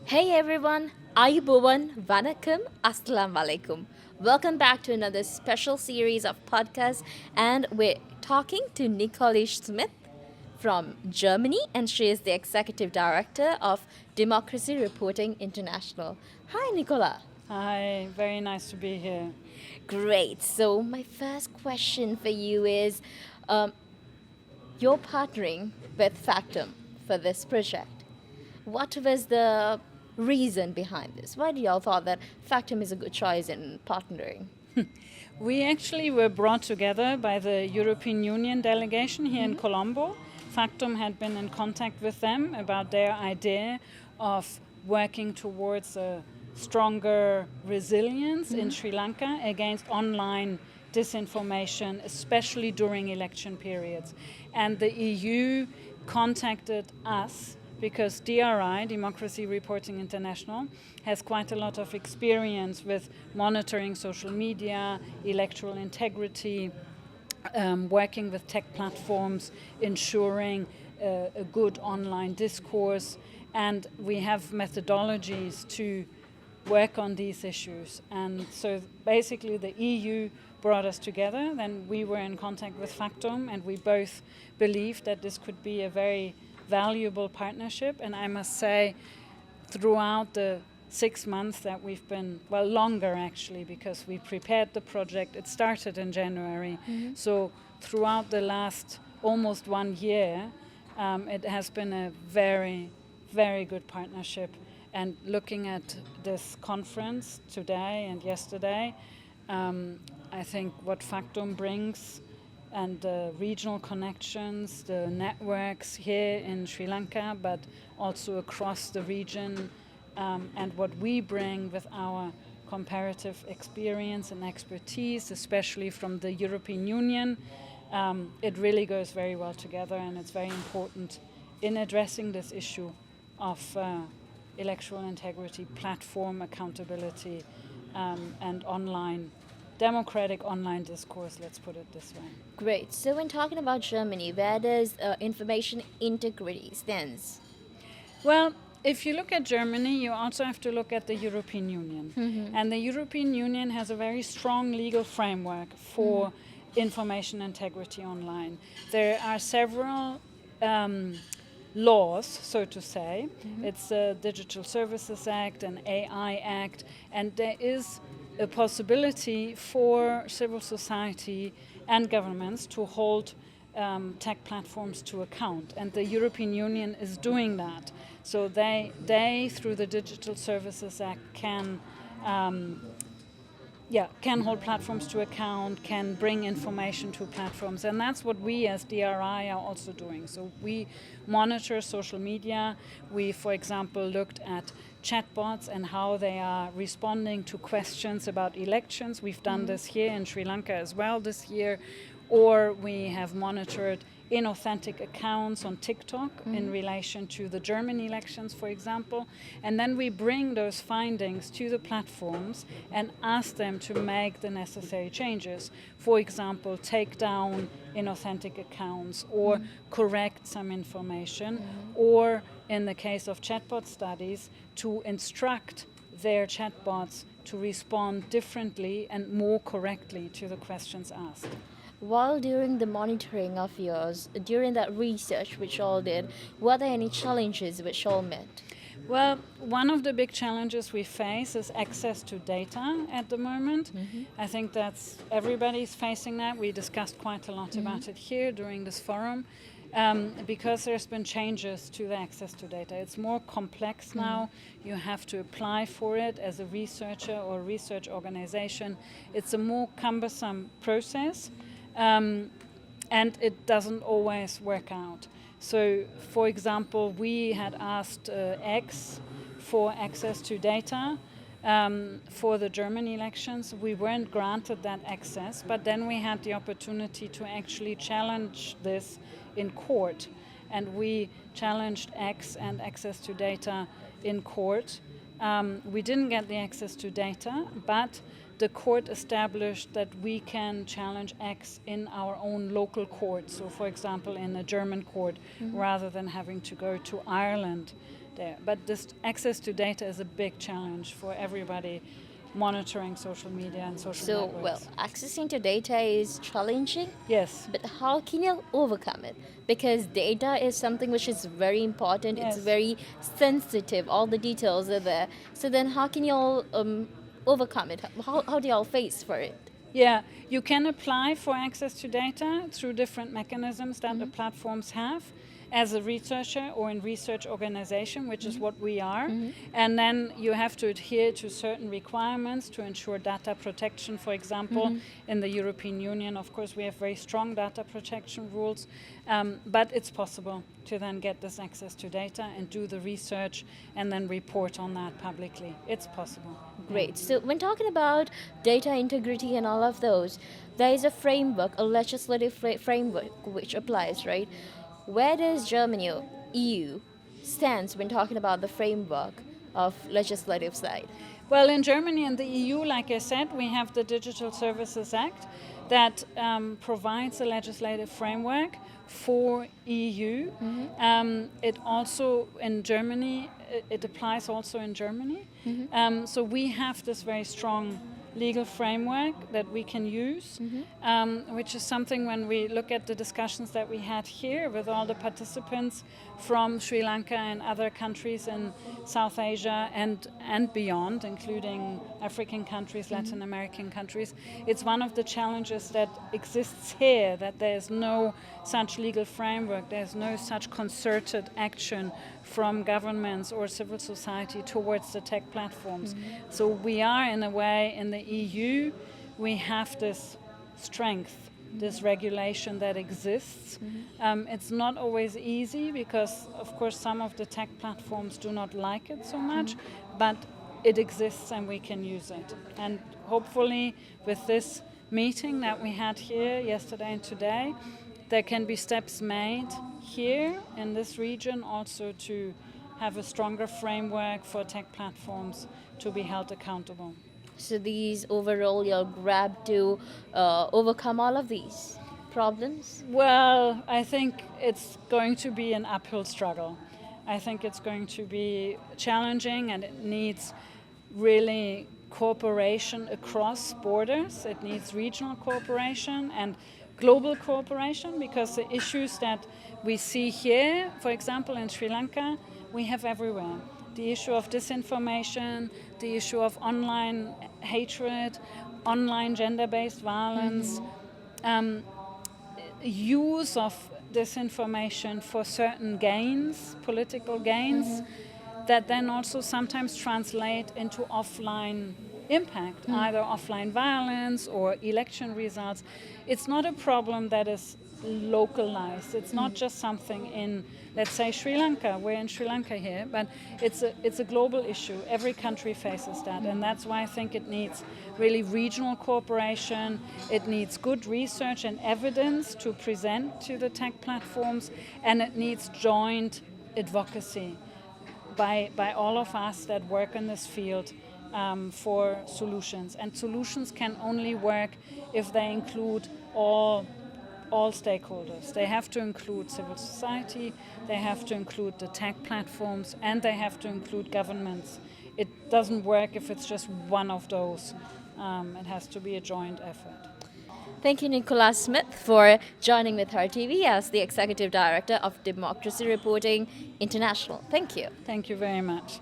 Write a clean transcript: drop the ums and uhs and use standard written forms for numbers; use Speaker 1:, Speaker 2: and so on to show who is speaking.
Speaker 1: Hey everyone, Ayubowan, Vanakkam, Assalamu alaikum. Welcome back to another special series of podcasts, and we're talking to Nicola Schmidt from Germany, and she is the executive director of Democracy Reporting International. Hi, Nicola.
Speaker 2: Hi, very nice to be here.
Speaker 1: Great. So, my first question for you is um, you're partnering with Factum for this project. What was the reason behind this? Why do y'all thought that Factum is a good choice in partnering?
Speaker 2: We actually were brought together by the European Union delegation here in Colombo. Factum had been in contact with them about their idea of working towards a stronger resilience in Sri Lanka against online disinformation, especially during election periods. And the EU contacted us because DRI, Democracy Reporting International, has quite a lot of experience with monitoring social media, electoral integrity, working with tech platforms, ensuring a good online discourse, and we have methodologies to work on these issues. And so basically the EU brought us together, then we were in contact with Factum, and we both believed that this could be a very valuable partnership. And I must say, throughout the 6 months that we've been, well, longer actually, because we prepared the project, it started in January. So throughout the last almost 1 year, it has been a very, very good partnership. And looking at this conference today and yesterday, I think what Factum brings and the regional connections, the networks here in Sri Lanka, but also across the region, and what we bring with our comparative experience and expertise, especially from the European Union, it really goes very well together, and it's very important in addressing this issue of electoral integrity, platform accountability, and online democratic online discourse, let's put it this way.
Speaker 1: Great. So, when talking about Germany, where does information integrity stands?
Speaker 2: Well, if you look at Germany, you also have to look at the European Union. And the European Union has a very strong legal framework for information integrity online. There are several laws, so to say. It's the Digital Services Act and AI Act, and there is a possibility for civil society and governments to hold tech platforms to account, and the European Union is doing that. So they through the Digital Services Act, can hold platforms to account, can bring information to platforms, and that's what we as DRI are also doing. So we monitor social media. We, for example, looked at chatbots and how they are responding to questions about elections. We've done this here in Sri Lanka as well this year. Or we have monitored inauthentic accounts on TikTok in relation to the German elections, for example. And then we bring those findings to the platforms and ask them to make the necessary changes. For example, take down inauthentic accounts or correct some information, or in the case of chatbot studies, to instruct their chatbots to respond differently and more correctly to the questions asked.
Speaker 1: While during the monitoring of yours, during that research which all did, were there any challenges which all met?
Speaker 2: Well, one of the big challenges we face is access to data at the moment. I think that's everybody's facing that. We discussed quite a lot about it here during this forum, because there's been changes to the access to data. It's more complex now. You have to apply for it as a researcher or research organization. It's a more cumbersome process. And it doesn't always work out. So, for example, we had asked X for access to data for the German elections. We weren't granted that access, but then we had the opportunity to actually challenge this in court. And we challenged X and access to data in court. We didn't get the access to data, but the court established that we can challenge X in our own local court. So, for example, in a German court, rather than having to go to Ireland there. But this access to data is a big challenge for everybody monitoring social media and social
Speaker 1: So,
Speaker 2: networks.
Speaker 1: well, accessing to data is challenging,
Speaker 2: Yes.
Speaker 1: but how can you overcome it? Because data is something which is very important, it's
Speaker 2: Yes.
Speaker 1: very sensitive, all the details are there. So, then how can you all overcome it? How do you all face for it?
Speaker 2: Yeah, you can apply for access to data through different mechanisms that the platforms have as a researcher or in research organization, which is what we are. And then you have to adhere to certain requirements to ensure data protection. For example, in the European Union, of course, we have very strong data protection rules, but it's possible to then get this access to data and do the research and then report on that publicly. It's possible.
Speaker 1: Great. So, when talking about data integrity and all of those, there is a framework, a legislative framework which applies, right? Where does Germany or EU stands when talking about the framework of legislative side?
Speaker 2: Well, in Germany and the EU, like I said, we have the Digital Services Act that provides a legislative framework for EU. It also in Germany, it applies also in Germany. So we have this very strong legal framework that we can use, which is something when we look at the discussions that we had here with all the participants from Sri Lanka and other countries in South Asia and beyond, including African countries, Latin American countries. It's one of the challenges that exists here, that there's no such legal framework, there's no such concerted action from governments or civil society towards the tech platforms. So we are, in a way, in the EU, we have this strength, this regulation that exists. It's not always easy because, of course, some of the tech platforms do not like it so much, but it exists and we can use it. And hopefully, with this meeting that we had here yesterday and today, there can be steps made here in this region also to have a stronger framework for tech platforms to be held accountable.
Speaker 1: So these overall you'll grab to overcome all of these problems?
Speaker 2: Well, I think it's going to be an uphill struggle. I think it's going to be challenging and it needs really cooperation across borders. It needs regional cooperation and global cooperation because the issues that we see here, for example, in Sri Lanka, we have everywhere. The issue of disinformation, the issue of online hatred, online gender-based violence, use of disinformation for certain gains, political gains, that then also sometimes translate into offline impact, either offline violence or election results. It's not a problem that is localized. It's not just something in, let's say, Sri Lanka. We're in Sri Lanka here, but it's a global issue. Every country faces that, and that's why I think it needs really regional cooperation. It needs good research and evidence to present to the tech platforms, and it needs joint advocacy by all of us that work in this field for solutions. And solutions can only work if they include all stakeholders. They have to include civil society, they have to include the tech platforms, and they have to include governments. It doesn't work if it's just one of those. It has to be a joint effort.
Speaker 1: Thank you, Nicola Schmidt, for joining with her TV as the Executive Director of Democracy Reporting International. Thank you.
Speaker 2: Thank you very much.